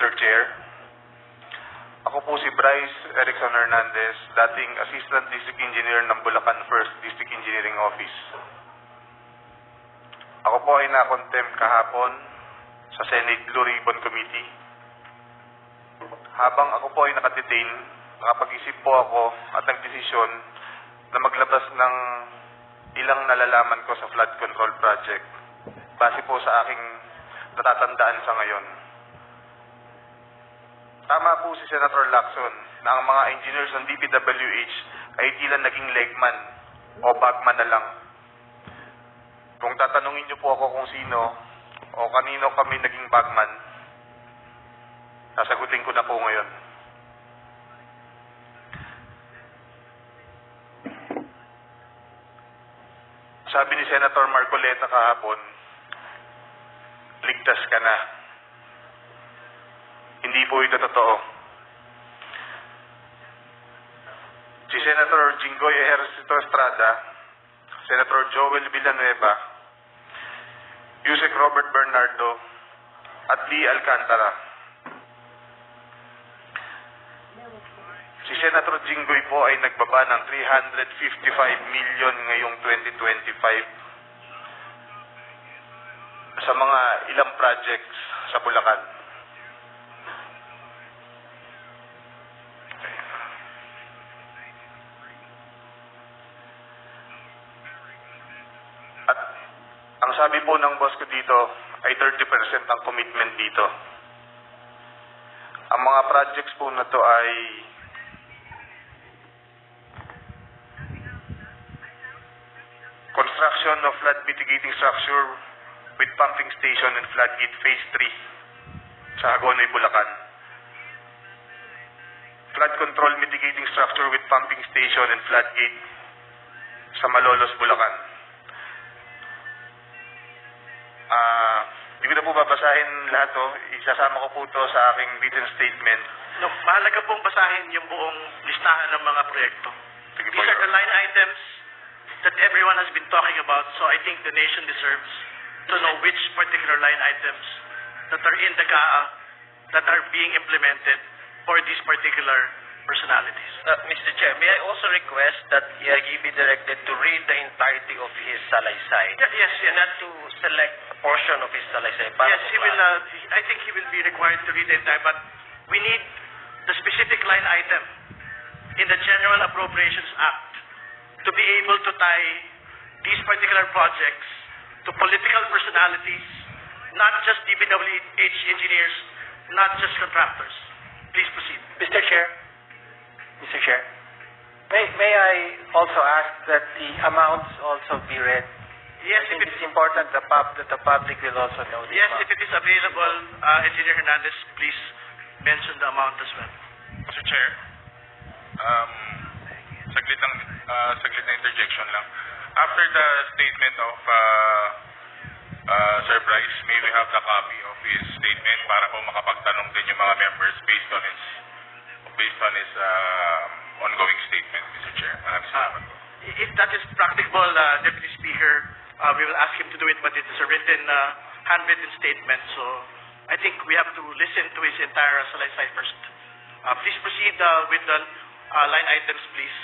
Mr. Chair. Ako po si Bryce Erickson Hernandez, dating Assistant District Engineer ng Bulacan 1st District Engineering Office. Ako po ay na-contempt kahapon sa Senate Blue Ribbon Committee. Habang ako po ay nakadetain, nakapag-isip po ako at nagdesisyon na maglabas ng ilang nalalaman ko sa flood control project base po sa aking natatandaan sa ngayon. Tama po si Senator Lacson na ang mga engineers ng DPWH ay tila naging legman o bagman na lang. Kung tatanungin niyo po ako kung sino o kanino kami naging bagman, sasagutin ko na po ngayon. Sabi ni Senator Marcoleta kahapon, ligtas ka na. Hindi po ito totoo. Si Senator Jinggoy Ejercito Estrada, Senator Joel Villanueva, Yusek Robert Bernardo, at Lee Alcantara. Si Senator Jinggoy po ay nagbaba ng 355 million ngayong 2025 sa mga ilang projects sa Bulacan. At ang sabi po ng boss ko dito ay 30% ang commitment dito. Ang mga projects po na to ay construction of flood mitigating structure with pumping station and floodgate phase 3 sa Hagonoy, Bulacan. Flood control mitigating structure with pumping station and floodgate sa Malolos, Bulacan. Hindi ko na po babasahin lahat to. Isasama ko po to sa aking written statement. No, mahalaga pong basahin yung buong listahan ng mga proyekto. Sige po, These are the line items that everyone has been talking about, so I think the nation deserves to know which particular line items that are in the GAA that are being implemented for these particular personalities. Mr. Chair, may I also request that he be directed to read the entirety of his salaysay? Yes. Not to select a portion of his salaysay. Yes, he will. I think he will be required to read the entire, but we need the specific line item in the General Appropriations Act to be able to tie these particular projects to political personalities, not just DPWH engineers, not just contractors. Please proceed. Mr. Chair, may I also ask that the amounts also be read? Yes, I think it's important that the public will also know the yes, amount. if it is available, Engineer Hernandez, please mention the amount as well. Mr. Chair, saglit na interjection lang. After the statement of Sir Bryce, may we have the copy of his statement para po makapagtanong din yung mga members based on his ongoing statement, Mr. Chair. Maraming salamat po. If that is practicable, Deputy Speaker, we will ask him to do it, but it is a written, handwritten statement, so I think we have to listen to his entire salaysay first. Please proceed with the line items, please.